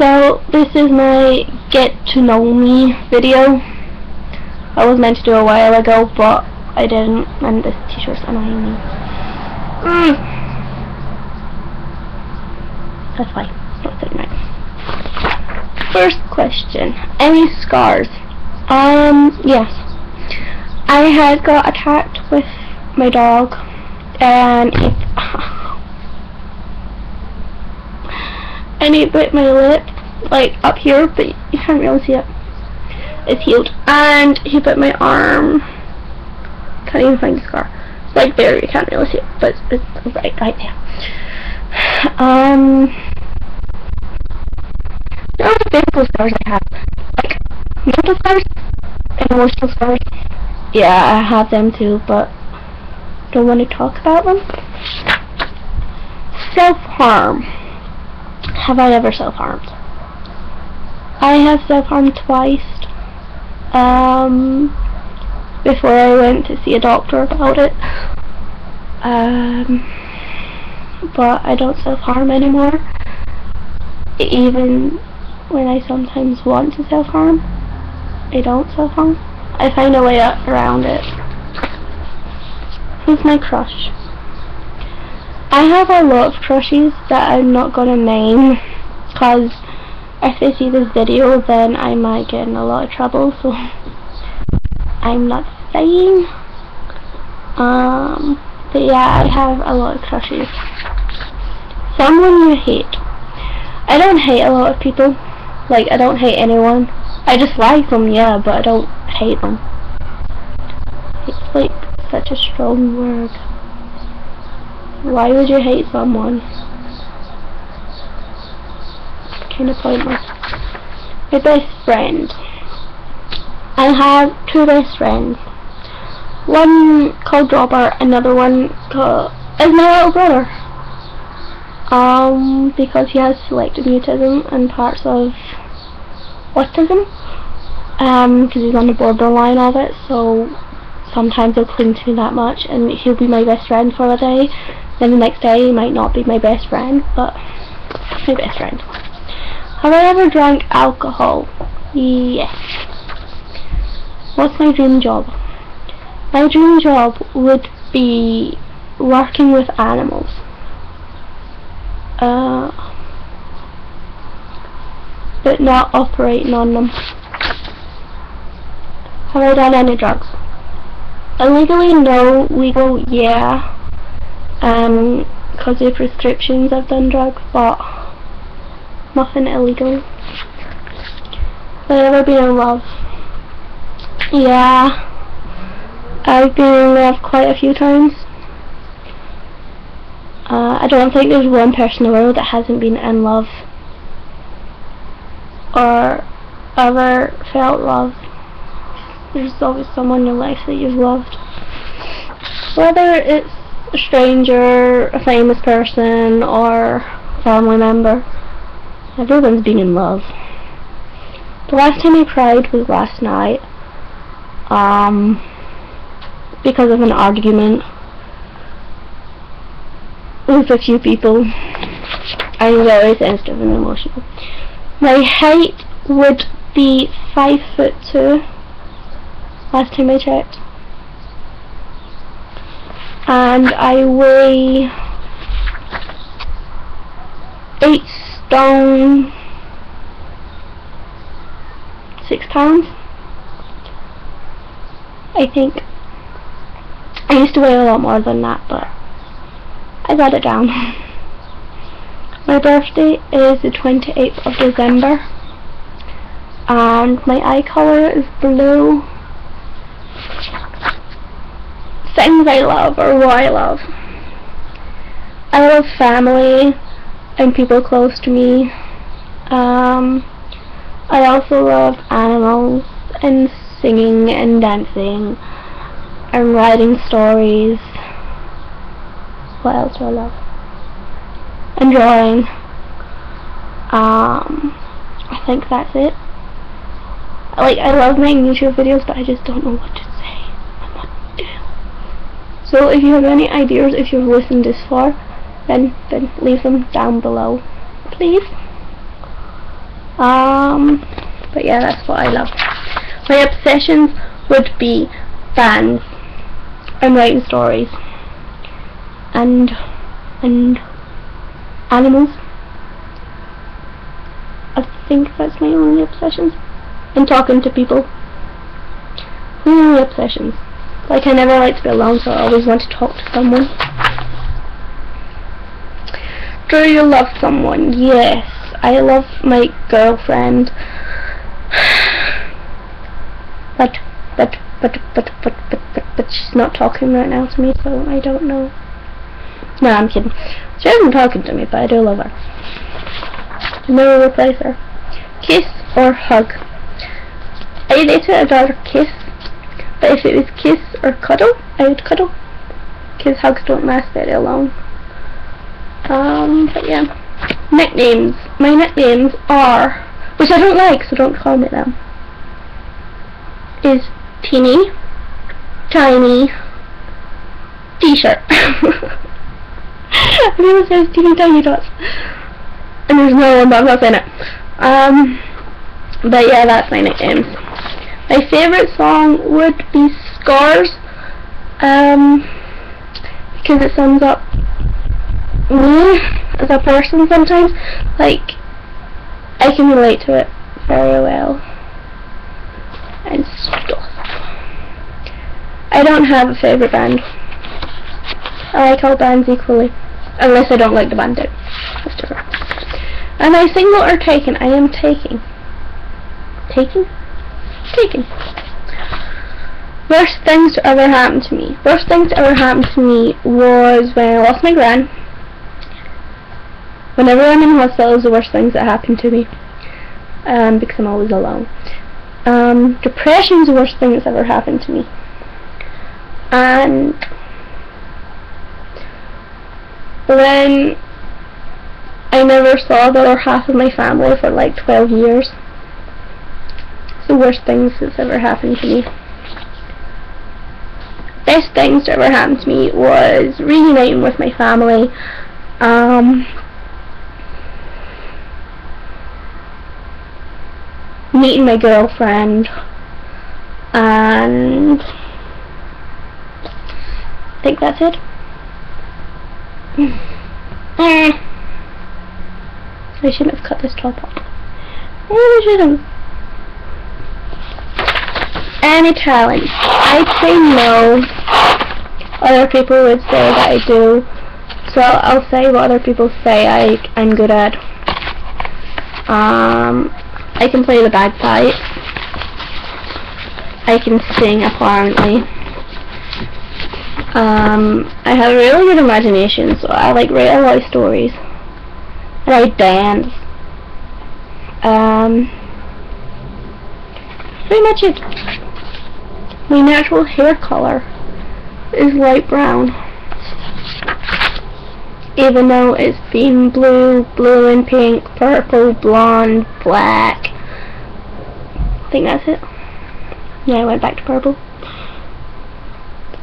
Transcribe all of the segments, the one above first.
So this is my get to know me video. I was meant to do a while ago, but I didn't, and this t-shirt's annoying me. That's fine. That's it, right. First question. Any scars? Yes. I had got attacked with my dog, and it bit my lip, like up here, but you can't really see it. It's healed. And he bit my arm. Can't even find the scar. It's like there, you can't really see it, but it's right there. There are physical scars I have, like mental scars and emotional scars. Yeah, I have them too, but don't want to talk about them. Self-harm. Have I ever self-harmed? I have self-harmed twice. Before I went to see a doctor about it. But I don't self-harm anymore. Even when I sometimes want to self-harm, I don't self-harm. I find a way around it. Who's my crush? I have a lot of crushes that I'm not gonna name, because if they see this video then I might get in a lot of trouble, so I'm not saying. But yeah, I have a lot of crushes. Someone you hate. I don't hate a lot of people. Like, I don't hate anyone. I just like them, yeah, but I don't hate them. It's like such a strong word. Why would you hate someone? Kind of pointless. My best friend. I have two best friends. One called Robert, another one is my little brother. Because he has selective mutism and parts of autism. Because he's on the borderline of it, so sometimes he'll cling to me that much, and he'll be my best friend for a day. Then the next day he might not be my best friend, but my best friend. Have I ever drank alcohol? Yes. What's my dream job? My dream job would be working with animals. But not operating on them. Have I done any drugs? Illegally, no. Legal, yeah. Because of prescriptions I've done drugs, but nothing illegal. Have I ever been in love? Yeah. I've been in love quite a few times. I don't think there's one person in the world that hasn't been in love or ever felt love. There's always someone in your life that you've loved. Whether it's a stranger, a famous person, or a family member, everyone's been in love. The last time I cried was last night. Because of an argument with a few people. I'm very sensitive and emotional. My height would be 5'2", last time I checked. And I weigh 8 stone 6 pounds. I think. I used to weigh a lot more than that, but I got it down. My birthday is the 28th of December, and my eye colour is blue. Things I love, or what I love. I love family and people close to me. I also love animals and singing and dancing and writing stories. What else do I love? And drawing. I think that's it. I love making YouTube videos, but I just don't know what to say and what to do. So if you have any ideas, if you've listened this far, then leave them down below, please. But yeah, that's what I love. My obsessions would be bands and writing stories and animals. I think that's my only obsessions. And talking to people. My only obsessions. Like, I never like to be alone, so I always want to talk to someone. Do you love someone? Yes, I love my girlfriend. But she's not talking right now to me, so I don't know. No, I'm kidding. She isn't talking to me, but I do love her. I'll never replace her. Kiss or hug? I would rather kiss, but if it was kiss or cuddle, I would cuddle. Because hugs don't last very long. But yeah. Nicknames. My nicknames are, which I don't like, so don't call me them, is Teeny, Tiny, T-shirt. I know it says Teeny Tiny Dots. And there's no one, but I'm not saying it. But yeah, that's my nicknames. My favourite song would be Scars. Because it sums up me as a person sometimes. Like, I can relate to it very well. And stuff. I don't have a favourite band. I like all bands equally. Unless I don't like the band out. That's different. Am I single or taken? I am taking. Taken? Taken. Worst things to ever happen to me. Worst things to ever happen to me was when I lost my gran. Whenever I'm in hospital, is the worst things that happen to me. Because I'm always alone. Depression is the worst thing that's ever happened to me. And when I never saw the other half of my family for like 12 years. It's the worst things that's ever happened to me. Best things that ever happened to me was reuniting with my family. Meeting my girlfriend, and I think that's it. I shouldn't have cut this top off. I shouldn't. Any talent? I'd say no. Other people would say that I do. So I'll say what other people say I'm good at. I can play the bagpipe. I can sing apparently. I have a really good imagination, so I like write a lot of stories. And I dance. Pretty much it. My natural hair color is light brown. Even though it's been blue, blue and pink, purple, blonde, black. I think that's it. Yeah, I went back to purple.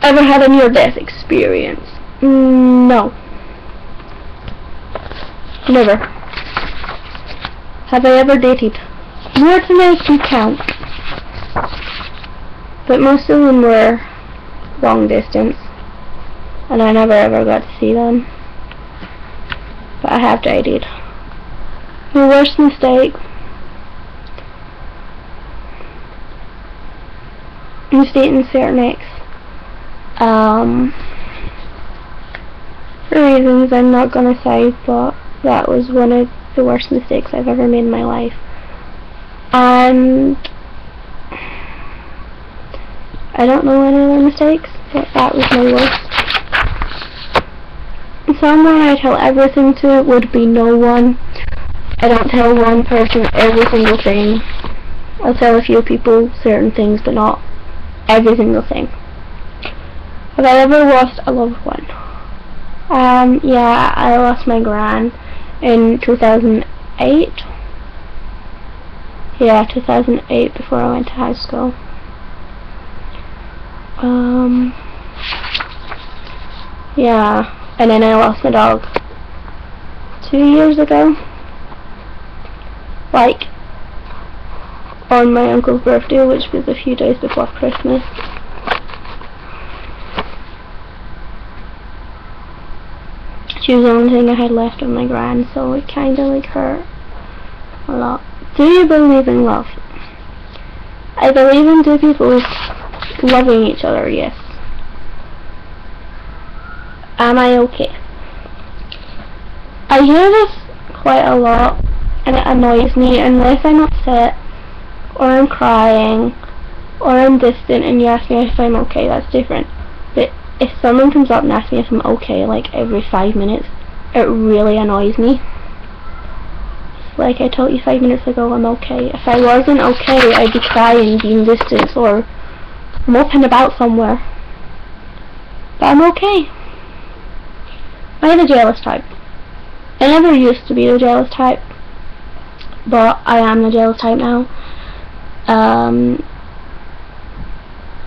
Ever had a near-death experience? No. Never. Have I ever dated? More than I can count. But most of them were long distance. And I never ever got to see them. But I have dated. My worst mistake is dating certain ex. For reasons I'm not gonna say, but that was one of the worst mistakes I've ever made in my life. And I don't know any other mistakes, but that was my worst. Someone I tell everything to would be no one. I don't tell one person every single thing. I'll tell a few people certain things, but not every single thing. Have I ever lost a loved one? Yeah, I lost my gran in 2008. Yeah, 2008, before I went to high school. Yeah, and then I lost a dog 2 years ago. Like, on my uncle's birthday, which was a few days before Christmas. She was the only thing I had left of my gran, so it kinda like hurt a lot. Do you believe in love? I believe in two people loving each other, yes. Am I okay? I hear this quite a lot, and it annoys me unless I'm upset, or I'm crying, or I'm distant and you ask me if I'm okay. That's different. But if someone comes up and asks me if I'm okay like every 5 minutes, it really annoys me. Like I told you 5 minutes ago, I'm okay. If I wasn't okay, I'd be crying, being distant, or moping about somewhere. But I'm okay. I'm the jealous type. I never used to be the jealous type, but I am the jealous type now.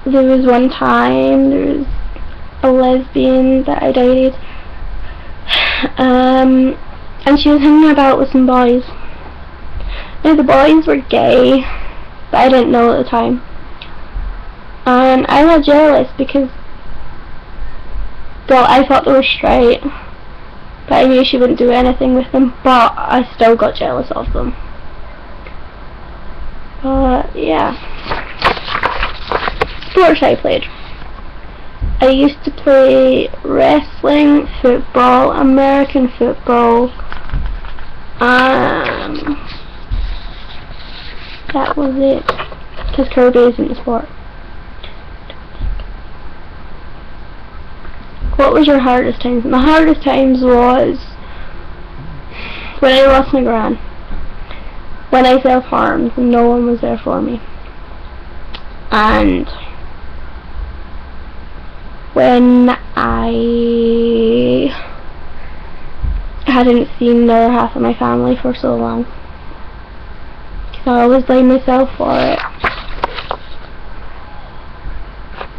There was one time, there was a lesbian that I dated, and she was hanging about with some boys. Now the boys were gay, but I didn't know at the time. And I got jealous because, well, I thought they were straight, but I knew she wouldn't do anything with them, but I still got jealous of them. Yeah. Sports I played. I used to play wrestling, football, American football, that was it, because Kirby isn't a sport. What was your hardest times? My hardest times was when I lost my gran, when I self-harmed and no one was there for me, and when I hadn't seen the other half of my family for so long. So I always blame myself for it.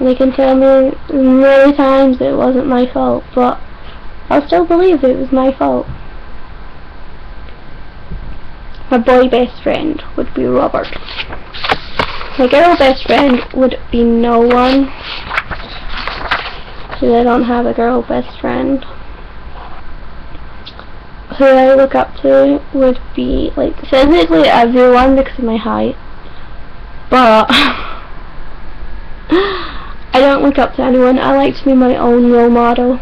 They can tell me many times it wasn't my fault, but I'll still believe it was my fault. My boy best friend would be Robert. My girl best friend would be no one, because I don't have a girl best friend. Who I look up to would be, like, physically everyone because of my height, but I don't look up to anyone. I like to be my own role model,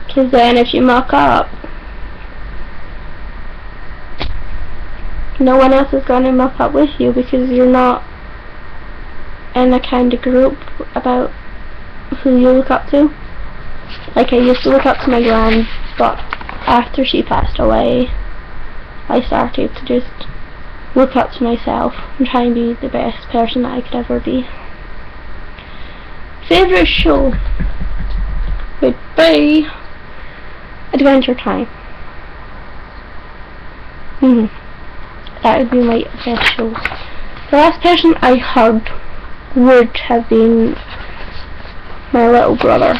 because then if you muck up, no one else is going to muck up with you, because you're not in a kind of group about who you look up to. Like, I used to look up to my gran, but after she passed away, I started to just look up to myself and try and be the best person that I could ever be. Favourite show would be Adventure Time. That would be my best show. The last person I hugged would have been my little brother.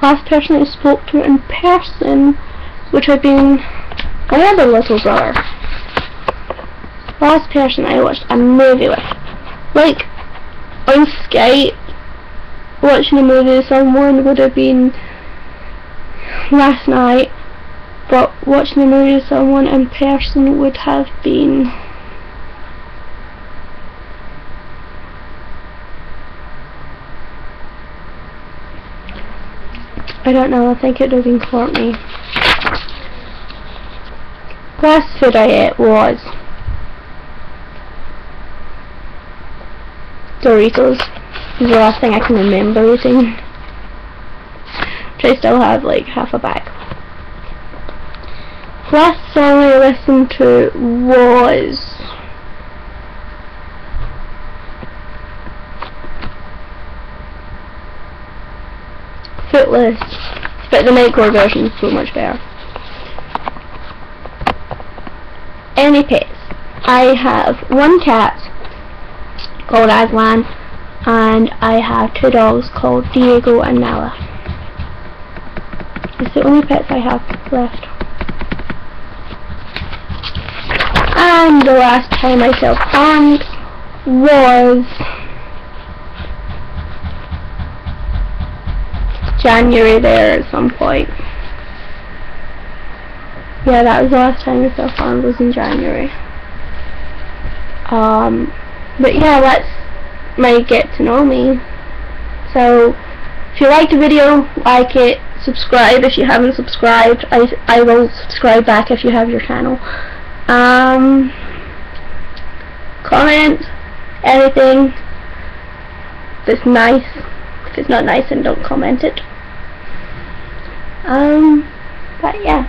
Last person I spoke to in person would have been my other little brother. Last person I watched a movie with, like on Skype, watching a movie with someone would have been last night, but watching a movie with someone in person would have been I don't know, I think it would have been Courtney. Last food I ate was Doritos. This is the last thing I can remember eating, which I still have like half a bag. Last song I listened to was Footloose, but the Nightcore version is so much better. Any pets? I have one cat called Aslan, and I have two dogs called Diego and Nala. It's the only pets I have left. And the last time I self-harmed was January there at some point. Yeah, that was the last time I self-harmed, was in January. But yeah, that's my get to know me. So if you liked the video, like it, subscribe if you haven't subscribed. I will subscribe back if you have your channel. Comment anything if it's nice. If it's not nice, then don't comment it. But yeah.